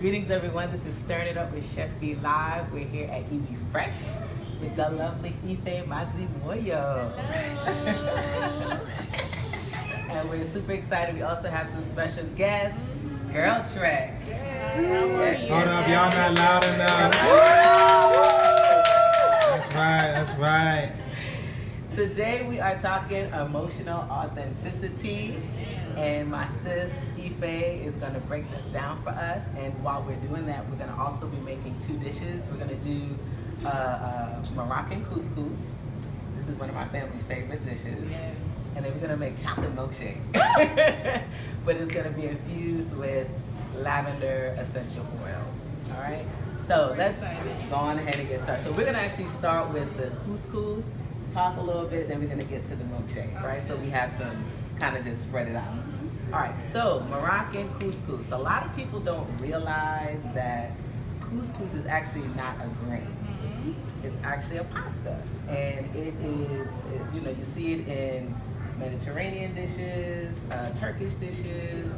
Greetings everyone, this is Stirring It Up with Chef Bee Live. We're here at EB Fresh with the lovely Ife Madziwoyo. And we're super excited. We also have some special guests. Girl Trek. Yes, Hold up, y'all not loud enough. That's right. Today we are talking emotional authenticity. And my sis, Ife, is going to break this down for us. And while we're doing that, we're going to also be making two dishes. We're going to do Moroccan couscous. This is one of my family's favorite dishes. Yes. And then we're going to make chocolate milkshake. But it's going to be infused with lavender essential oils. All right? So let's go on ahead and get started. So we're going to actually start with the couscous, talk a little bit, then we're going to get to the milkshake, right? So we have some kind of just spread it out. All right, so Moroccan couscous. A lot of people don't realize that couscous is actually not a grain. It's actually a pasta, and it is, you see it in Mediterranean dishes, Turkish dishes,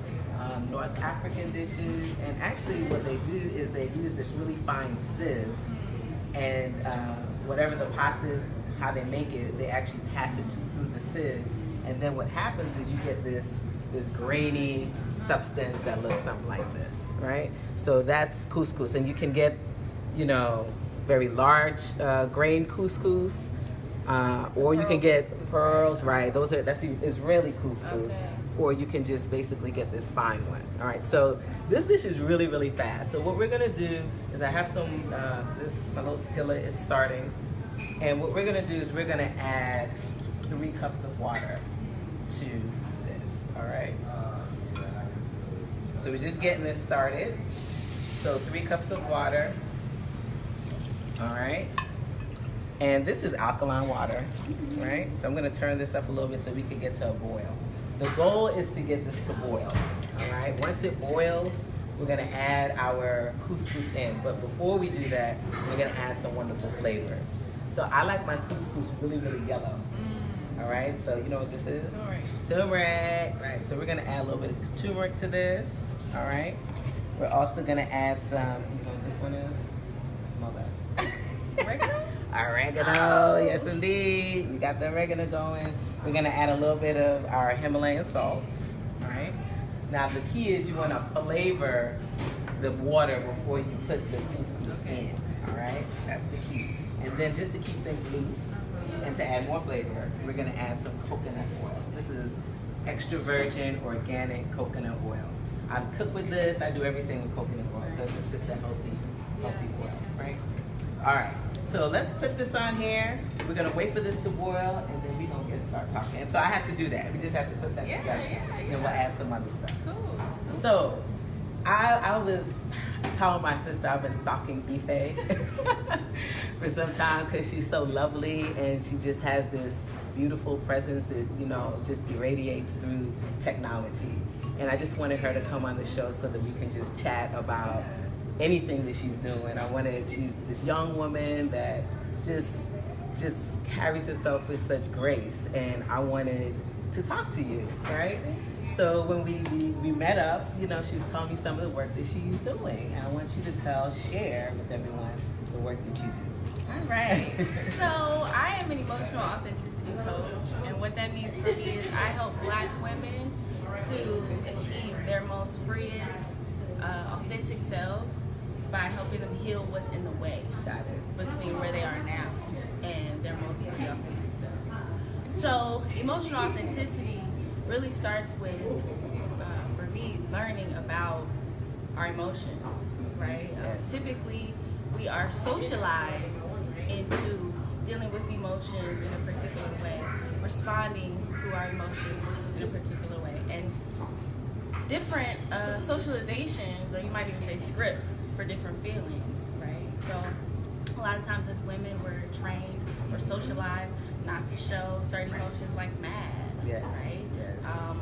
North African dishes, and actually what they do is they use this really fine sieve, and whatever the pasta is, how they make it, they actually pass it through the sieve. And then what happens is you get this grainy substance that looks something like this, right? So that's couscous, and you can get, very large grain couscous, or you can get pearls, right? That's Israeli couscous, okay. Or you can just basically get this fine one. All right. So this dish is really, really fast. So what we're gonna do is I have some my little skillet. It's starting, and what we're gonna do is we're gonna add 3 cups of water to this, all right? So we're just getting this started. So 3 cups of water, all right? And this is alkaline water, right? So I'm gonna turn this up a little bit so we can get to a boil. The goal is to get this to boil, all right? Once it boils, we're gonna add our couscous in. But before we do that, we're gonna add some wonderful flavors. So I like my couscous really, really yellow. All right, so you know what this is? Turmeric. Right, so we're gonna add a little bit of turmeric to this. All right, we're also gonna add some, what this one is? Smell that. Oregano? Oregano, yes indeed. We got the oregano going. We're gonna add a little bit of our Himalayan salt. All right, now the key is you wanna flavor the water before you put the couscous in. All right, that's the key. And then just to keep things loose, and to add more flavor, we're gonna add some coconut oil. This is extra virgin organic coconut oil. I cook with this, I do everything with coconut oil because it's just a healthy oil, right? All right, so let's put this on here. We're gonna wait for this to boil and then we're gonna start talking. And so I had to do that. We just have to put that together. And we'll add some other stuff. Cool. So I was telling my sister I've been stalking Ife for some time because she's so lovely and she just has this beautiful presence that, just irradiates through technology. And I just wanted her to come on the show so that we can just chat about anything that she's doing. She's this young woman that just carries herself with such grace, and I wanted to talk to you, right? So when we met up, she was telling me some of the work that she's doing. And I want you to share with everyone the work that you do. All right. So I am an emotional authenticity coach. And what that means for me is I help Black women to achieve their most freest, authentic selves by helping them heal what's in the way. Got it. Between where they are now and their most free, authentic selves. So emotional authenticity really starts with, for me, learning about our emotions, right? Typically, we are socialized into dealing with emotions in a particular way, responding to our emotions in a particular way, and different socializations, or you might even say scripts, for different feelings, right? So a lot of times as women, we're trained, we're socialized not to show certain emotions like mad. Yes. Right? Yes.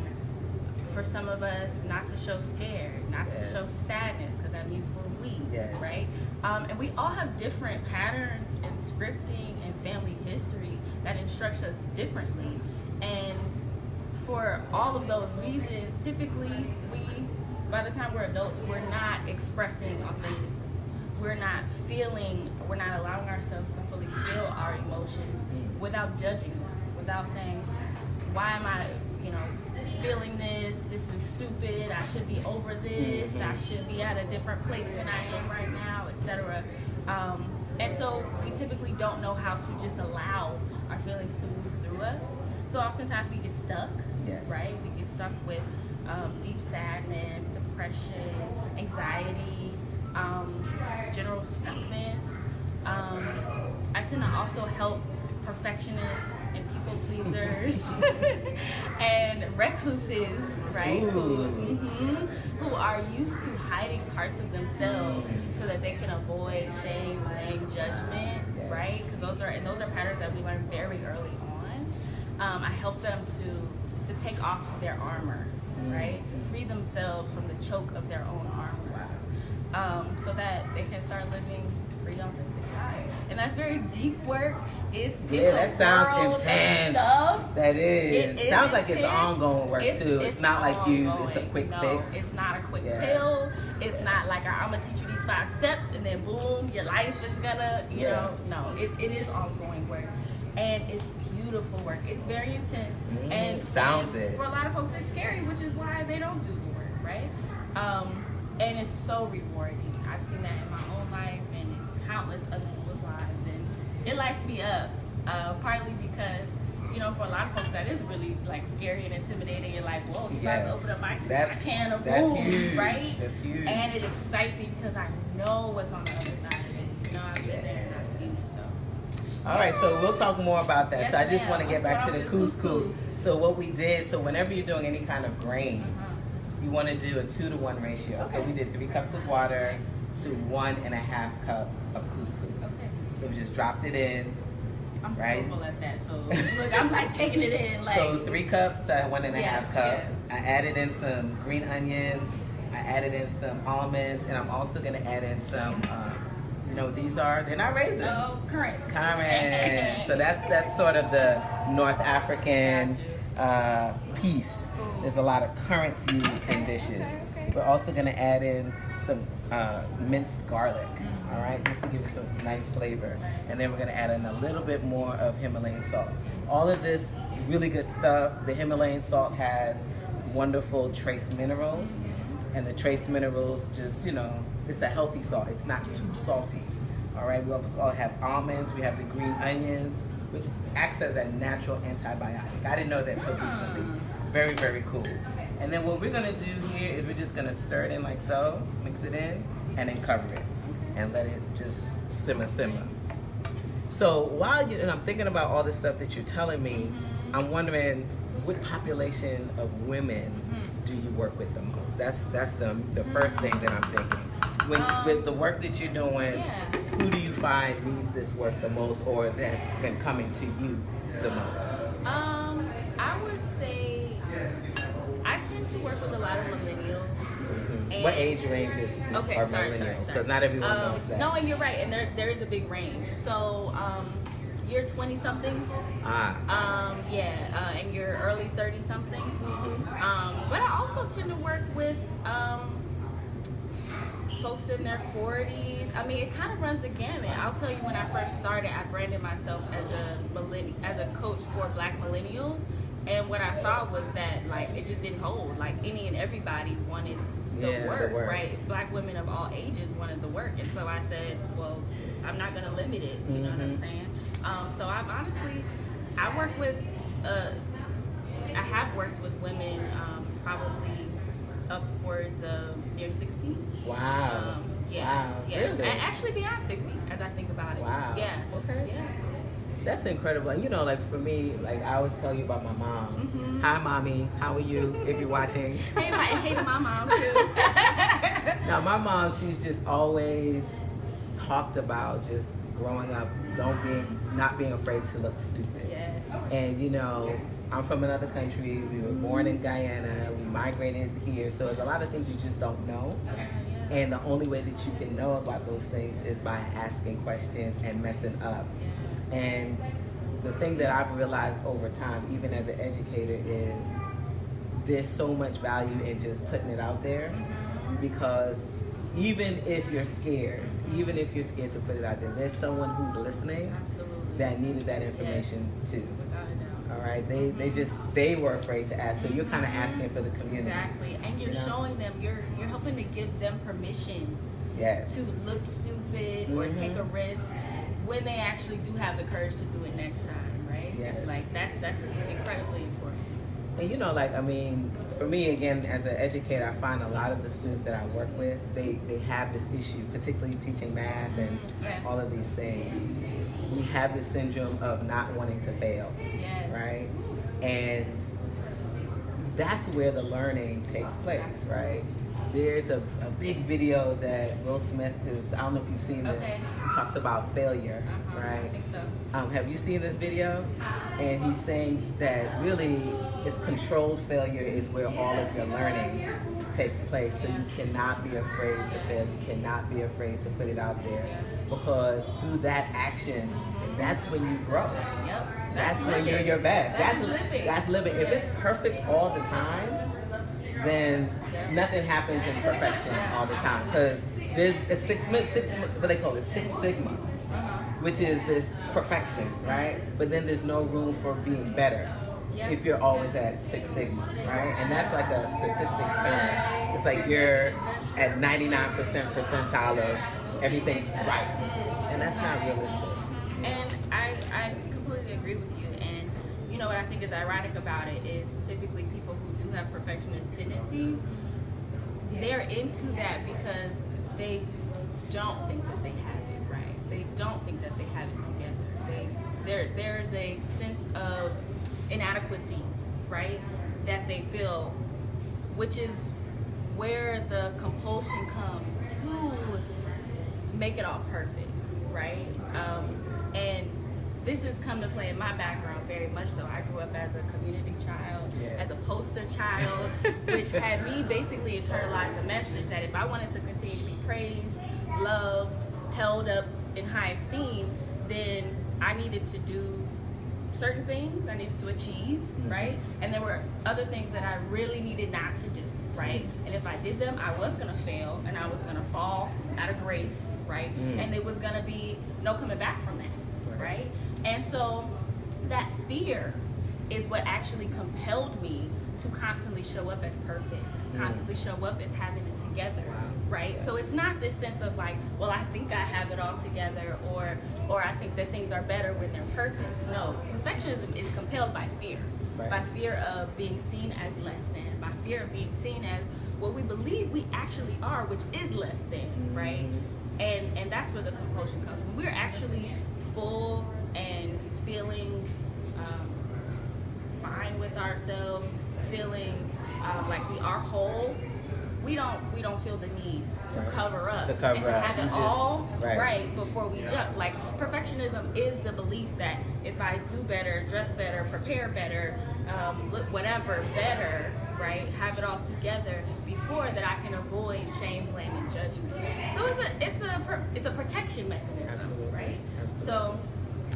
For some of us, not to show scared, not to show sadness, because that means we're weak, right? And we all have different patterns in scripting and family history that instructs us differently. And for all of those reasons, typically we by the time we're adults, we're not expressing authentically. We're not allowing ourselves to fully feel our emotions without judging them, without saying, why am I, feeling this? This is stupid. I should be over this. I should be at a different place than I am right now, etc. And so we typically don't know how to just allow our feelings to move through us. So oftentimes we get stuck, right? We get stuck with deep sadness, depression, anxiety, general stuckness. I tend to also help perfectionists and people pleasers and recluses, right? Who are used to hiding parts of themselves so that they can avoid shame, blame, judgment, right? Because those are patterns that we learn very early on. I help them to take off their armor, right? To free themselves from the choke of their own armor, so that they can start living free, authentic lives. And that's very deep work. It's that sounds intense. Stuff. That is. It sounds like intense. it's ongoing work too. It's not like ongoing. it's a quick no, fix. It's not a quick pill. It's not like I'm gonna teach you these 5 steps and then boom, your life is gonna, you know. No, it is ongoing work. And it's beautiful work. It's very intense. And for a lot of folks it's scary, which is why they don't do the work, right? And it's so rewarding. I've seen that in my own life and in countless other people's lives, and it lights me up. Partly because, for a lot of folks that is really like scary and intimidating. You're like, whoa, you guys open up my can of worms, right? That's huge. And it excites me because I know what's on the other side of it. I've been there and I've seen it. So. All right, so we'll talk more about that. Yes, so I just ma'am. want to get back to the Let's couscous. So what we did, so whenever you're doing any kind of grains, you want to do a 2-to-1 ratio. So we did 3 cups of water to 1.5 cup of couscous. So we just dropped it in. I'm right? horrible at that, so look, I'm like taking it in. Like, so 3 cups to 1.5 cup. Yes. I added in some green onions. I added in some almonds, and I'm also gonna add in some. These they're not raisins. Oh, currants. Currants. So that's sort of the North African piece. There's a lot of currants used in dishes. We're also gonna add in some minced garlic. All right, just to give it some nice flavor. And then we're gonna add in a little bit more of Himalayan salt. All of this really good stuff. The Himalayan salt has wonderful trace minerals, and the trace minerals just, it's a healthy salt. It's not too salty. All right, we also have almonds. We have the green onions, which acts as a natural antibiotic. I didn't know that till recently. Very, very cool. And then what we're gonna do here is we're just gonna stir it in like so, mix it in, and then cover it. And let it just simmer. So while and I'm thinking about all the stuff that you're telling me, I'm wondering what population of women do you work with the most? That's the first thing that I'm thinking. With the work that you're doing, who do you find needs this work the most, or that's been coming to you the most? I would say I tend to work with a lot of millennials. What age ranges are millennials? Because not everyone knows that. No, and you're right, and there is a big range. So, you're 20-somethings. And you're early 30-somethings. But I also tend to work with folks in their 40s. I mean, it kind of runs the gamut. I'll tell you, when I first started, I branded myself as a coach for Black millennials. And what I saw was that, like, it just didn't hold. Like, any and everybody wanted the work, right? Black women of all ages wanted the work. And so I said, well, I'm not going to limit it. You know what I'm saying? So I have worked with women probably upwards of near 60. Wow. Wow. Really? And actually beyond 60, as I think about it. Wow. Yeah. Okay. Yeah. That's incredible. And like for me, like I always tell you about my mom. Hi, mommy. How are you? If you're watching. Hey to my mom too. Now, my mom, she's just always talked about just growing up, not being afraid to look stupid. Yes. And I'm from another country. We were born in Guyana. We migrated here, so there's a lot of things you just don't know. And the only way that you can know about those things is by asking questions and messing up. And the thing that I've realized over time, even as an educator, is there's so much value in just putting it out there, because even if you're scared to put it out there, there's someone who's listening Absolutely. that needed that information too. Without a doubt. All right, they were afraid to ask, so you're kind of asking for the community. Exactly, and you're You know? showing them, you're helping to give them permission Yes. to look stupid or take a risk when they actually do have the courage to do it next time, right? Yes. Like that's incredibly important. And you know, like, I mean, for me, again, as an educator, I find a lot of the students that I work with, they have this issue, particularly teaching math and Yes. all of these things. We have this syndrome of not wanting to fail, Yes. right? And that's where the learning takes place, right? There's a big video that Will Smith is, I don't know if you've seen this, Okay. he talks about failure, I right? think so. Have you seen this video? And he's saying that really it's controlled failure is where all of your learning takes place. So you cannot be afraid to fail. You cannot be afraid to put it out there, because through that action, that's when you grow. Yep. That's when you're your best. That's living. That's living. If it's perfect all the time, then nothing happens in perfection all the time. Because it's six, what they call it, 6 Sigma, which is this perfection, right? But then there's no room for being better if you're always at 6 Sigma, right? And that's like a statistics term. It's like you're at 99% percentile of everything's right. And that's not realistic. And I completely agree with you. And you know what I think is ironic about it is typically people who do have perfectionist tendencies, they're into that because they don't think that they have it right. They don't think that they have it together. There's a sense of inadequacy, right, that they feel, which is where the compulsion comes to make it all perfect, right? And this has come to play in my background very much so. I grew up as a community child, as a poster child, which had me basically internalize a message that if I wanted to continue to be praised, loved, held up in high esteem, then I needed to do certain things I needed to achieve, right? And there were other things that I really needed not to do, right? And if I did them, I was gonna fail and I was gonna fall out of grace, right? And it was gonna be no coming back from that, right? And so that fear is what actually compelled me to constantly show up as perfect, constantly show up as having it together, right? So it's not this sense of like, well, I think I have it all together, or I think that things are better when they're perfect. No, perfectionism is compelled by fear, by fear of being seen as less than, by fear of being seen as what we believe we actually are, which is less than, right? And that's where the compulsion comes from. We're actually full and feeling fine with ourselves, feeling like we are whole. We don't feel the need to cover up and to have it all right before we jump. Like perfectionism is the belief that if I do better, dress better, prepare better, look whatever better, right, have it all together before that I can avoid shame, blame, and judgment. So it's a protection mechanism, right? So,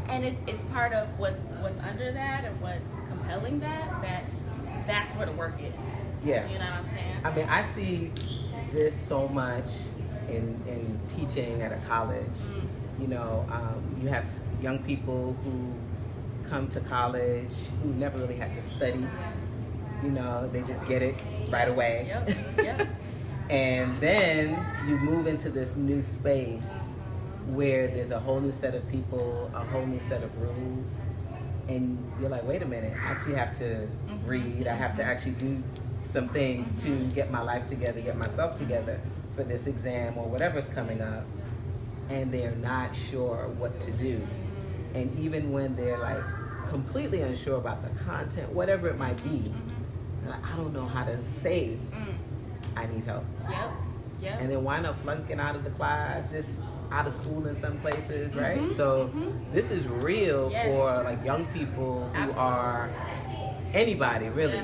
and it's part of what's under that and what's compelling that's where the work is. Yeah. You know what I'm saying? I mean, I see this so much in teaching at a college. You know, you have young people who come to college who never really had to study. Yes. You know, they just get it right away. Yep. And then you move into this new space where there's a whole new set of people, a whole new set of rules. And you're like, wait a minute, I actually have to read. I have to actually do some things to get my life together, get myself together for this exam or whatever's coming up. And they're not sure what to do. And even when they're like completely unsure about the content, whatever it might be, they're like, I don't know how to say I need help. Yep. And then wind up flunking out of the class, just out of school in some places, right? So this is real for like young people who are anybody really,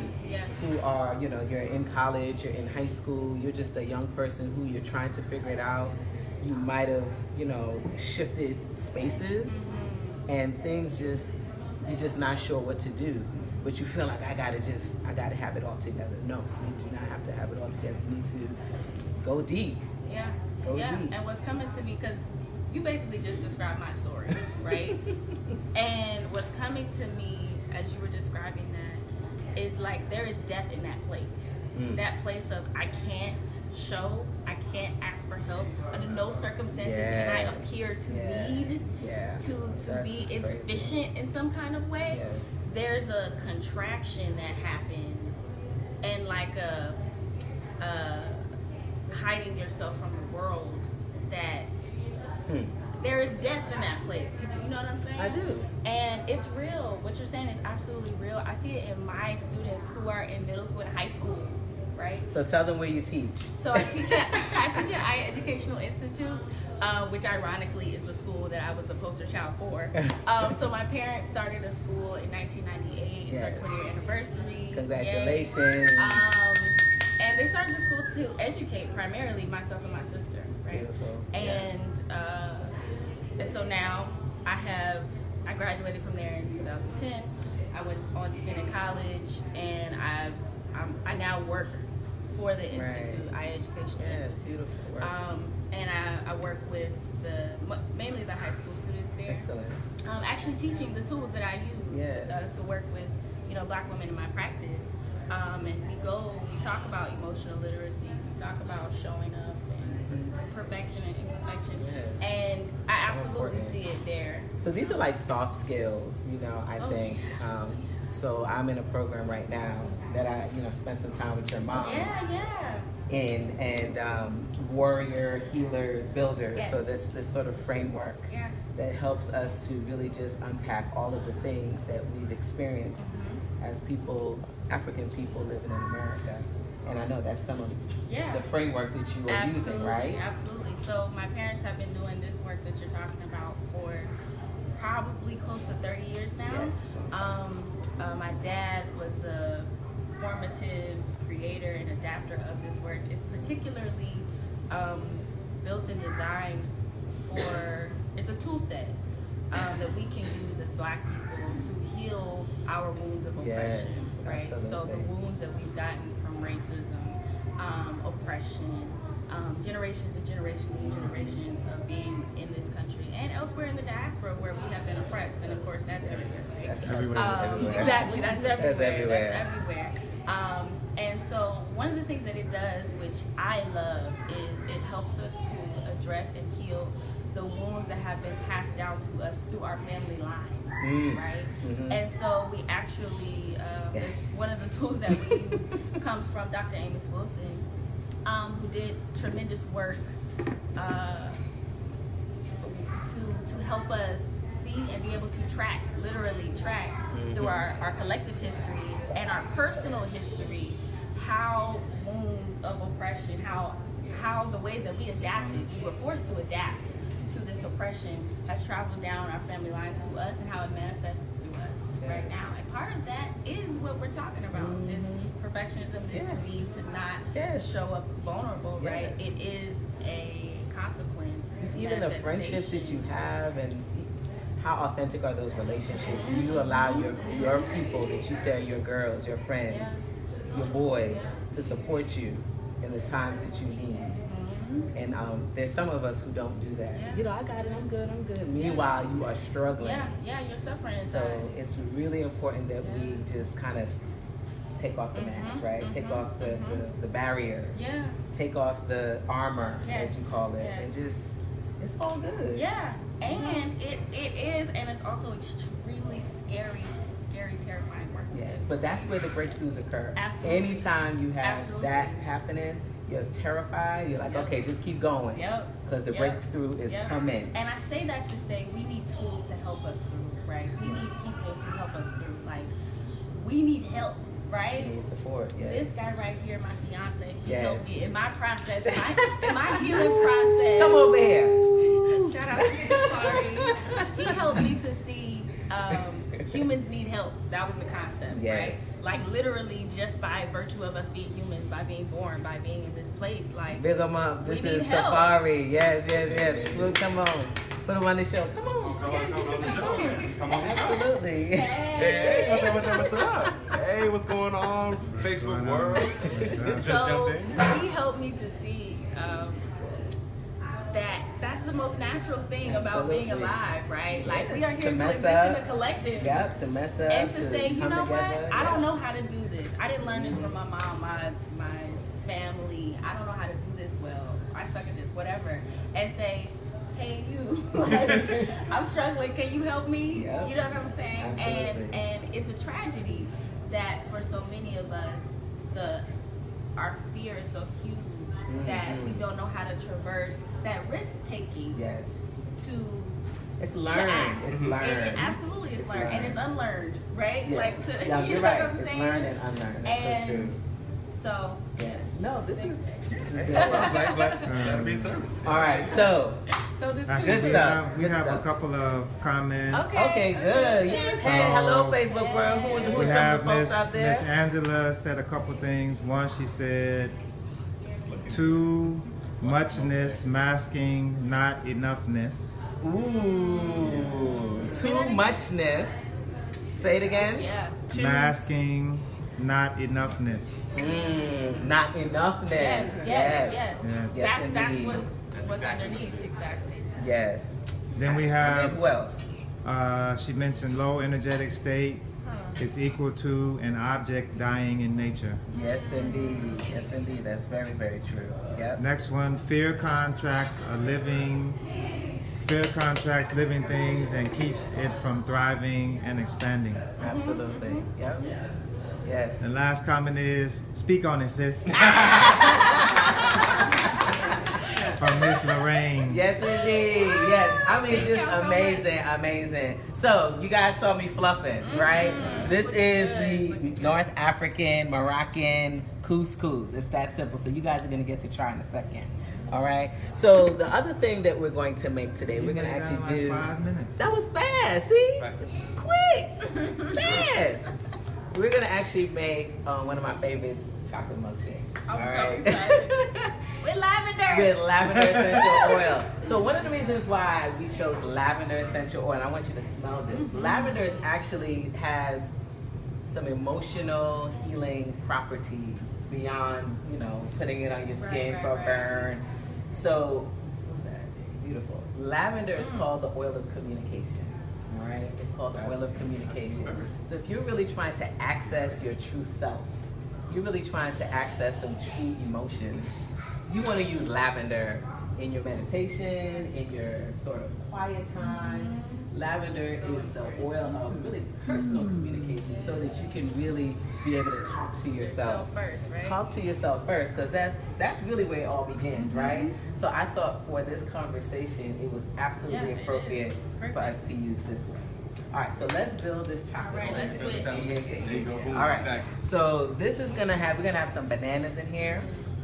who are, you know, you're in college, you're in high school, you're just a young person who you're trying to figure it out. You might have, you know, shifted spaces and things you're just not sure what to do. but you feel like I gotta have it all together. No, you do not have to have it all together. You need to go deep. Yeah. Go yeah. deep. And what's coming to me, because you basically just described my story, right? And what's coming to me as you were describing that is like there is death in that place. That place of I can't show, I can't ask for help. Under no circumstances can I appear to need, to be insufficient in some kind of way. Yes. There's a contraction that happens, and like a hiding yourself from the world. That there is death in that place. You know what I'm saying? I do. And it's real. What you're saying is absolutely real. I see it in my students who are in middle school and high school, right? So tell them where you teach. So I teach at I Educational Institute, which ironically is the school that I was a poster child for. So my parents started a school in 1998. It's our 20-year anniversary. Congratulations. And they started the school to educate primarily myself and my sister, right? Beautiful. And so now I graduated from there in 2010. I went on to Bennett College, and I now work for the institute, Educational Institute. Beautiful work. And I work with mainly the high school students there. Excellent. Actually teaching the tools that I use to work with, Black women in my practice. And we talk about emotional literacy, we talk about showing up and perfection and imperfection. Yes. And I absolutely see it there. So these are like soft skills, I think. Yeah. So I'm in a program right now that I, spent some time with your mom. Yeah. And warrior, healers, builders. Yes. So this sort of framework that helps us to really just unpack all of the things that we've experienced as people, African people living in America. And I know that's some of the framework that you are using, right? Absolutely. So my parents have been doing this work that you're talking about for probably close to 30 years now. Yes. My dad was a formative creator and adapter of this work. It's particularly built and designed it's a tool set that we can use as Black people to heal our wounds of oppression, right? Absolutely. So the wounds that we've gotten from racism, oppression, generations and generations and generations of being in this country and elsewhere in the diaspora where we have been oppressed, and of course that's everywhere, right? That's everywhere. Exactly, that's everywhere. That's everywhere. And so one of the things that it does, which I love, is it helps us to address and heal the wounds that have been passed down to us through our family lines, right? And so we actually, one of the tools that we use comes from Dr. Amos Wilson, who did tremendous work to help us see and be able to literally track through our collective history and our personal history, how wounds of oppression, how the ways that we adapted, we were forced to adapt to this oppression has traveled down our family lines to us and how it manifests through us right now. And part of that is what we're talking about, this perfectionism, this need to not show up vulnerable, right? It is a consequence. Even the friendships that you have, and how authentic are those relationships? Do you allow your people that you say are your girls, your friends, your boys, to support you in the times that you need? And there's some of us who don't do that. I got it, I'm good. Meanwhile, you are struggling. You're suffering. So it's really important that we just kind of take off the mask, right? Take off the barrier. Take off the armor, as you call it. And just, it's all good. And it is, and it's also extremely scary, terrifying work to do. But that's where the breakthroughs occur. Absolutely. Anytime you have that happening, you're terrified. You're like, okay, just keep going. Because the breakthrough is coming. And I say that to say we need tools to help us through, right? We need people to help us through. Like, we need help, right? We need support. This guy right here, my fiance, he helped me in my process, in my healing process. Come over here. Shout out to Tafari. He helped me to see humans need help. That was the concept, right? Like literally just by virtue of us being humans, by being born, by being in this place. Like, big them up. This is Tafari. Yes. Well, come on. Put him on the show. Come on. Come on. Absolutely. Hey, what's up? Hey, what's going on? Facebook world. Just So jumped in. he helped me to see that that's the most natural thing about being Absolutely. alive, right? Like we are To here to mess exist in up. a collective. Yep, to mess up. And to say, you come know what? together. I don't Yeah. know how to do this. I didn't learn this from my mom, my family. I don't know how to do this well. I suck at this, whatever. And say, hey, you. I'm struggling. Can you help me? Yep. You know what I'm saying? Absolutely. And it's a tragedy that for so many of us, our fear is so huge that we don't know how to traverse that risk taking Yes. to It's to learned. ask. It's learned. And absolutely, it's learned. And it's unlearned, right? Yes. Like, so, Yeah, you you're know right. what I'm It's saying? learned and unlearned. That's And so true. so, Yes. No, this is. Glad to be of service. All right. So. so this Actually, is Good we stuff. have, we Good have stuff. a couple of comments. Okay. Good. Yes. Hey, hello, Facebook world. Who are We some have of the folks out there? Miss Angela said a couple things. One, she said, too muchness masking not enoughness. Ooh. Too muchness. Say it again. Yeah. Too. Masking not enoughness. Not enoughness. Yes, yes, yes. Yes. That's indeed. what's underneath, exactly. Yes. Then we And then have, who else? she mentioned low energetic state is equal to an object dying in nature. Yes, indeed. Yes, indeed. That's very, very true. Yep. Next one, fear contracts living things and keeps it from thriving and expanding. Absolutely. Yep. Yeah. The last comment is, speak on it, sis. From Miss Lorraine. Yes, indeed. Yes. I mean, Thank just y'all so amazing, amazing. So, you guys saw me fluffing, right? This is the North African Moroccan couscous. It's that simple. So, you guys are going to get to try in a second. All right. So, the other thing that we're going to make today, we're going to made that actually in do. like 5 minutes. That was fast. See? Quick. Fast. We're going to actually make one of my favorites, chocolate milkshake. I'm All so right? excited. With lavender. With lavender essential oil. So one of the reasons why we chose lavender essential oil, and I want you to smell this. Lavender actually has some emotional healing properties beyond, putting it on your skin Right, for a right. burn. So, beautiful. Lavender is called the oil of communication. All right? It's called the oil of communication. So if you're really trying to access your true self, you're really trying to access some true emotions, you want to use lavender in your meditation, in your sort of quiet time. Lavender is the oil of really personal communication so that you can really be able to talk to yourself. first, right? Talk to yourself first, because that's really where it all begins, right? So I thought for this conversation, it was absolutely Yeah, it appropriate is. for us to use this one. All right, so let's build this chocolate. All right, let's switch. Yeah. There you go. Boom. All right, Exactly. so this is we're gonna have some bananas in here.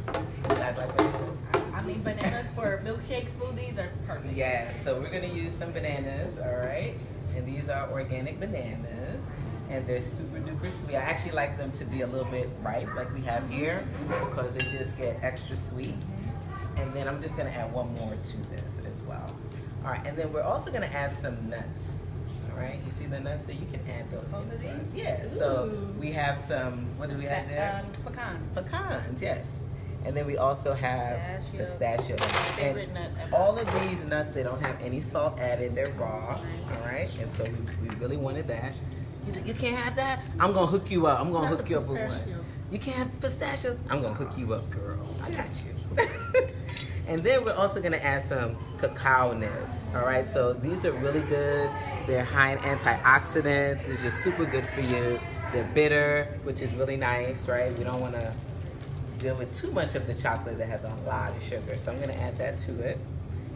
You guys like bananas? I mean, bananas for milkshake smoothies are perfect. Yeah, so we're gonna use some bananas, all right? And these are organic bananas, and they're super duper sweet. I actually like them to be a little bit ripe, like we have here, because they just get extra sweet. And then I'm just gonna add one more to this as well. All right, and then we're also gonna add some nuts. All right, you see the nuts there? You can add those Both in of first. these? Yeah, so Ooh. we have some, what do we have there? Pecans. Pecans, yes. And then we also have pistachios. Favorite And nut ever. all of these nuts, they don't have any salt added. They're raw, all right? And so we really wanted that. You can't have that? I'm going to hook you up. I'm going to hook you up with one. You can't have pistachios? I'm going to hook you up, girl. I got you. And then we're also going to add some cacao nibs, all right? So these are really good. They're high in antioxidants. They're just super good for you. They're bitter, which is really nice, right? We don't want to deal with too much of the chocolate that has a lot of sugar. So I'm gonna add that to it,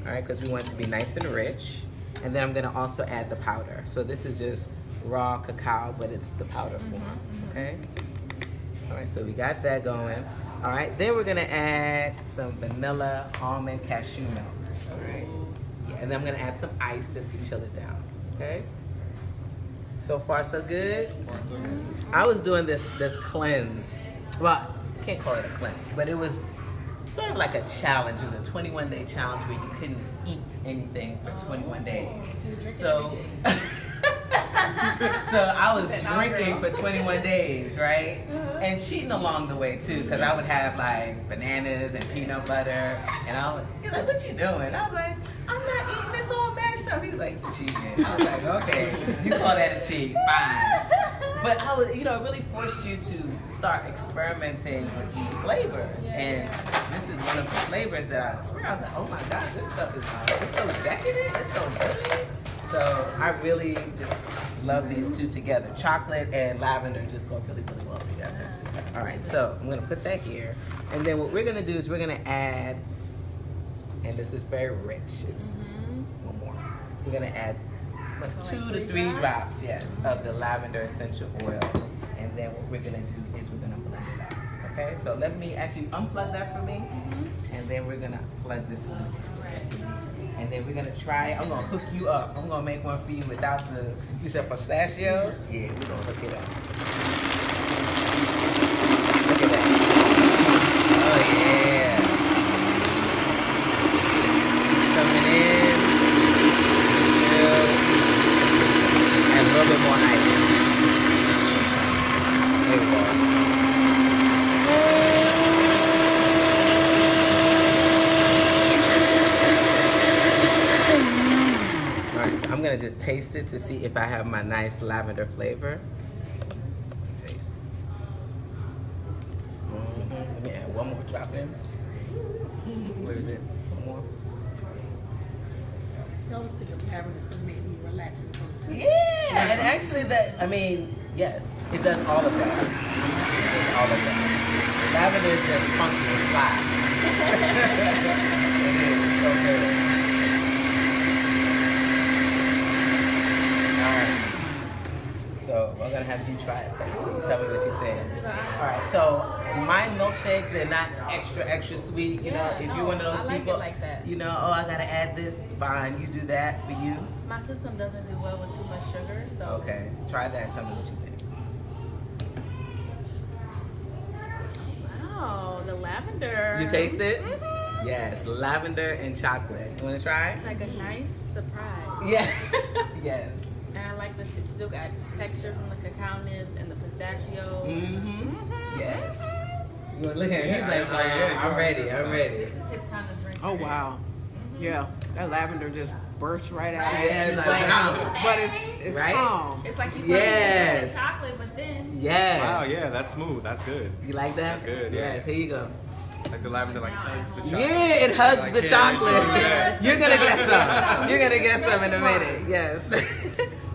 all right, because we want it to be nice and rich. And then I'm gonna also add the powder. So this is just raw cacao, but it's the powder form, okay? All right, so we got that going. All right, then we're gonna add some vanilla almond cashew milk, all right? Yeah, and then I'm gonna add some ice just to chill it down, okay? So far, so good? I was doing this cleanse. Well, I can't call it a cleanse, but it was sort of like a challenge. It was a 21-day challenge where you couldn't eat anything for 21 days. So, So I was Said, "Nah, drinking girl." for 21 days, right? And cheating along the way too, because I would have like bananas and peanut butter, and he's like, "What you doing?" I was like, "I'm not eating this all mashed up." He was like, "You cheating." I was like, "Okay, you call that a cheat, fine." But I was, it really forced you to start experimenting with these flavors, and this is one of the flavors that I experienced. I was like, "Oh my God, this stuff is it's so decadent, it's so good." So I really just love these two together. Chocolate and lavender just go really, really well together. All right, so I'm gonna put that here. And then what we're gonna do is we're gonna add, and this is very rich, it's one more. We're gonna add like So 2 like to 3 drops, yes, of the lavender essential oil. And then what we're gonna do is we're gonna blend it up. Okay, so let me actually unplug that for me. And then we're gonna plug this one. And then we're gonna try, I'm gonna hook you up. I'm gonna make one for you without you said pistachios? Yeah, we're gonna hook it up. Look at that. Oh yeah. Coming in. Chill. And a little bit more ice. There we go. I'm gonna just taste it to see if I have my nice lavender flavor. Taste. Let me add one more drop in. Where is it? One more. I was thinking lavender's gonna make me relax and go to sleep. Yeah, and actually yes, it does all of that. It does all of that. Lavender is just funky and fly. It is so good. So I'm gonna have you try it first. So tell me what you think. All right. So my milkshake, they're not extra sweet. You know, if you're one of those I like people, it like that. you know, oh, I gotta add this. Fine, you do that for you. My system doesn't do well with too much sugar, so. Okay, try that and tell me what you think. Wow, the lavender. You taste it? Mhm. Yes, lavender and chocolate. You wanna try? It's like a nice surprise. Yeah. Yes. And I like that it's still got texture from the cacao nibs and the pistachio. Yes. You wanna look at him? He's like, I'm ready. I'm ready. This is his kind of drink. Oh wow. Yeah, that lavender just bursts right out. Yeah, it's It's like, But it's Right? calm. It's like you put Yes. in chocolate, but then Yes. Wow, yeah, that's smooth. That's good. You like that? That's good, yeah. Yes, here you go. Like the lavender, like hugs the chocolate. Yeah, it hugs Like, the yeah, chocolate. yeah. You're gonna get some. You're gonna get some in a minute. Yes.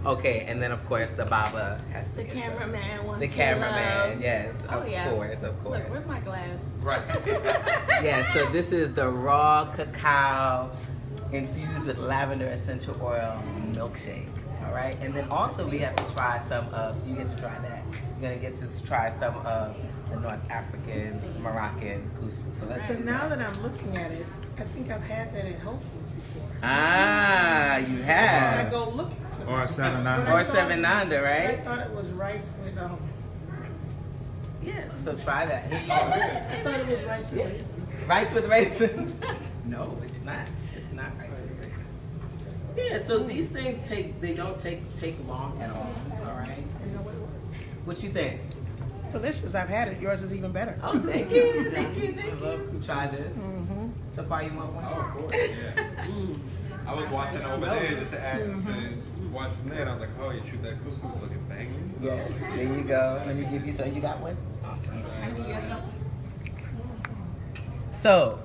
Okay, and then of course the Baba has to the get some. cameraman wants The to cameraman, love. yes, Oh, of yeah. course, of course. Look, where's my glass? Right. Yes, so this is the raw cacao infused with lavender essential oil milkshake. All right, and then also we have to try some of. So you get to try that. You're gonna get to try some of the North African Moroccan couscous. So let's. So now that I'm looking at it, I think I've had that at Whole Foods before. Ah, you I have. go looking for that. Or a 7-9. But I Or thought- 7-9, I right? thought it was rice with Yes. So try that. I thought it was rice with Yeah. raisins. Rice with raisins? No, it's not. It's not rice with raisins. Yeah. So these things don't take long at all. All right. I know what it was. What you think? Delicious. I've had it. Yours is even better. Oh, thank you, thank you, thank I love you. Try this. Mm-hmm. So far, you want one? Oh, of course, yeah. I was watching over there just to add to watch from there, and I was like, oh, you shoot that couscous looking banging. So Yes. There you go. Let me give you. So you got one. Awesome. So,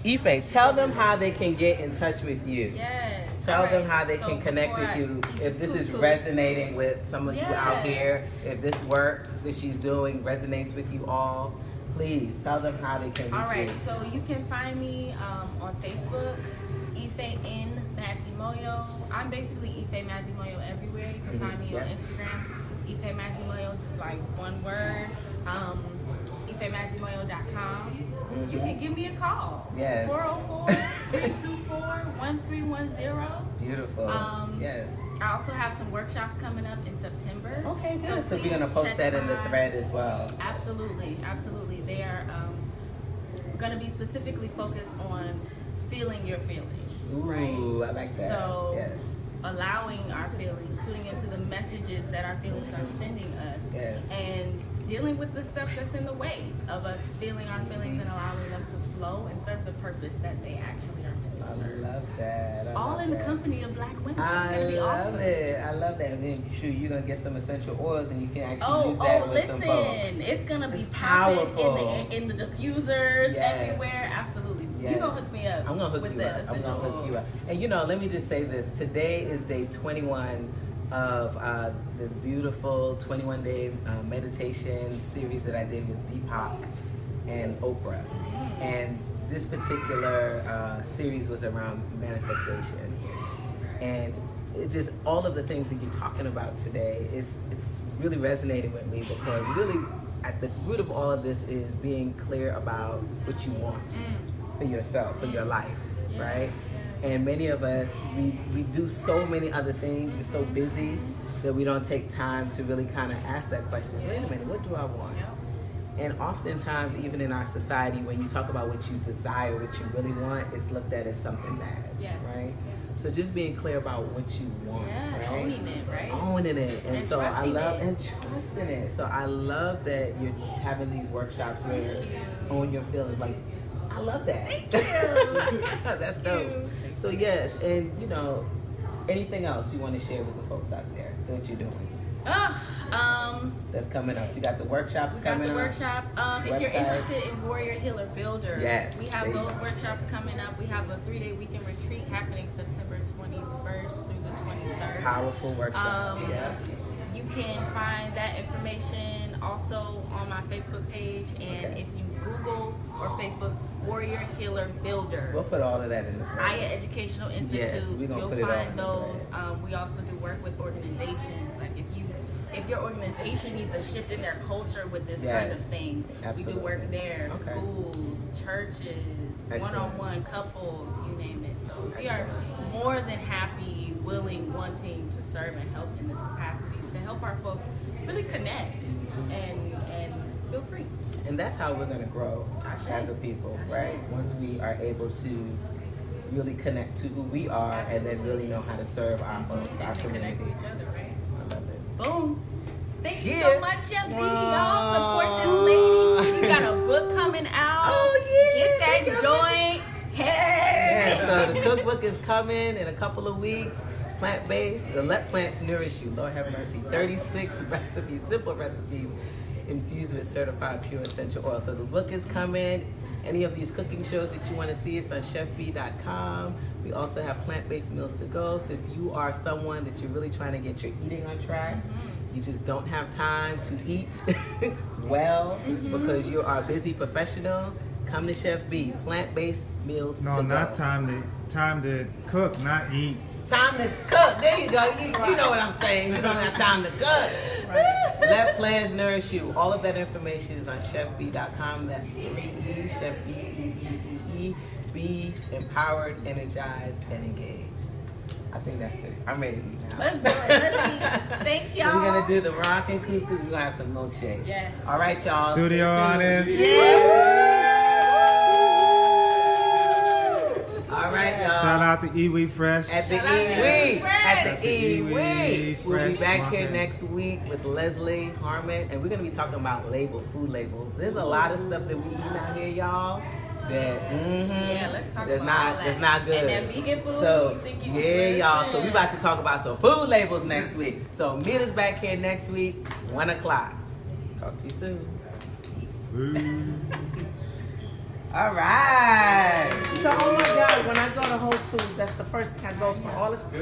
Ife, tell them how they can get in touch with you. Yes. Tell All them right. how they So can connect before with you. I- If this is Couscous. resonating with some of you out Yes. here, if this work that she's doing resonates with you all, please tell them how they can reach All right, you. so you can find me on Facebook, Ife in Mazimoyo. I'm basically Ife Mazimoyo everywhere. You can find me on Yeah. Instagram, Ife Mazimoyo, just like one word. IfeMazimoyo.com. You can give me a call. Yes. 404-324-1310. Beautiful. Yes. I also have some workshops coming up in September. Okay, good. So we're please gonna post check that in the my- thread as well. Absolutely, absolutely. They are going to be specifically focused on feeling your feelings. Ooh, I like that. So, yes. allowing our feelings, tuning into the messages that our feelings are sending us, Yes. and dealing with the stuff that's in the way of us feeling our feelings and allowing them to flow and serve the purpose that they actually are meant to I serve. love that. All in the company of Black women. It's I gonna be love awesome. it. I love that. And then sure, you're gonna get some essential oils, and you can actually use that with some folks. Listen, it's gonna be It's popping powerful. in the diffusers Yes. everywhere. Absolutely. Yes. You gonna hook me up. I'm gonna hook with you the up. I'm essential gonna hook you up. oils. And you know, let me just say this. Today is day 21 of this beautiful 21-day meditation series that I did with Deepak and Oprah. And this particular series was around manifestation. And it just, all of the things that you're talking about today, it's really resonating with me, because really at the root of all of this is being clear about what you want for yourself, for your life, right? And many of us, we do so many other things. We're so busy that we don't take time to really kind of ask that question. Wait a minute, what do I want? And oftentimes, even in our society, when you talk about what you desire, what you really want, it's looked at as something bad, Yes. right? So just being clear about what you want, Yeah, right? owning it, right? Owning it. And so I trusting love, it. and trusting it. So I love that you're having these workshops where own your feelings. Like, I love that. Thank you. That's dope. So yes, and you know, anything else you want to share with the folks out there that you're doing that's coming up? So you got the workshops We got coming the up. workshop. If you're Website. interested in Warrior Healer Builder, Yes, we have there you those go. workshops coming up. We have a 3-day weekend retreat happening September 21st through the 23rd. Powerful workshops. Yeah. You can find that information also on my Facebook page, and Okay. if you Google or Facebook Warrior Healer Builder, We'll put all of that in the front. Aya Educational Institute, Yes, we're gonna you'll put it all find in the those. thread. We also do work with organizations. Like if your organization needs a shift in their culture with this kind of Yes, thing, we absolutely. do work there. Okay. Schools, churches, Excellent. one-on-one couples, you name it. So we are Excellent. more than happy, willing, wanting to serve and help in this capacity to help our folks really connect and feel free. And that's how we're going to grow Ashe. as a people, Ashe. right? Once we are able to really connect to who we are, and then really know how to serve our folks, our And connect to community. each other, right? I love it. Boom. Thank you Yeah. so much, Chef Beee. Y'all support this lady. She's got a book coming out. Oh, yeah. Get Thank that you. joint. Hey. Yeah, so the cookbook is coming in a couple of weeks. Plant-based, let plants nourish you. Lord have mercy. 36 recipes, simple recipes, infused with certified pure essential oil. So the book is coming. Any of these cooking shows that you want to see, it's on chefbee.com. We also have plant-based meals to go. So if you are someone that you're really trying to get your eating on track, you just don't have time to eat well because you are a busy professional, come to Chef Bee. Plant-based meals to No, go. not time to cook, not eat. Time to cook. There you go. You know what I'm saying. You don't have time to cook. Let plants nourish you. All of that information is on chefbee.com. That's 3 E's, Chef B-E-E-E-E. Be empowered, energized, and engaged. I think that's it. I'm ready to eat now. Let's do it. Let's eat. Thanks, y'all. So we're going to do the Moroccan couscous. We're going to have some milkshake. Yes. All right, y'all. Studio Stay tuned. artist. All right, y'all. Shout out to Iwi Fresh. At the Shout out to E-Wee. Fresh. At the E-Wee E-Wee. We'll be Fresh back here Market. next week with Leslie Harmon, and we're going to be talking about food labels. There's a lot of stuff that we eat out here, y'all, that Yeah, let's talk that's about all that's that. not good. And that vegan food, So you think you yeah, can y'all. So we listen. about to talk about some food labels next week. So meet us back here next week, 1 o'clock. Talk to you soon. All right. So, oh my God, when I go to Whole Foods, that's the first thing I go for. All the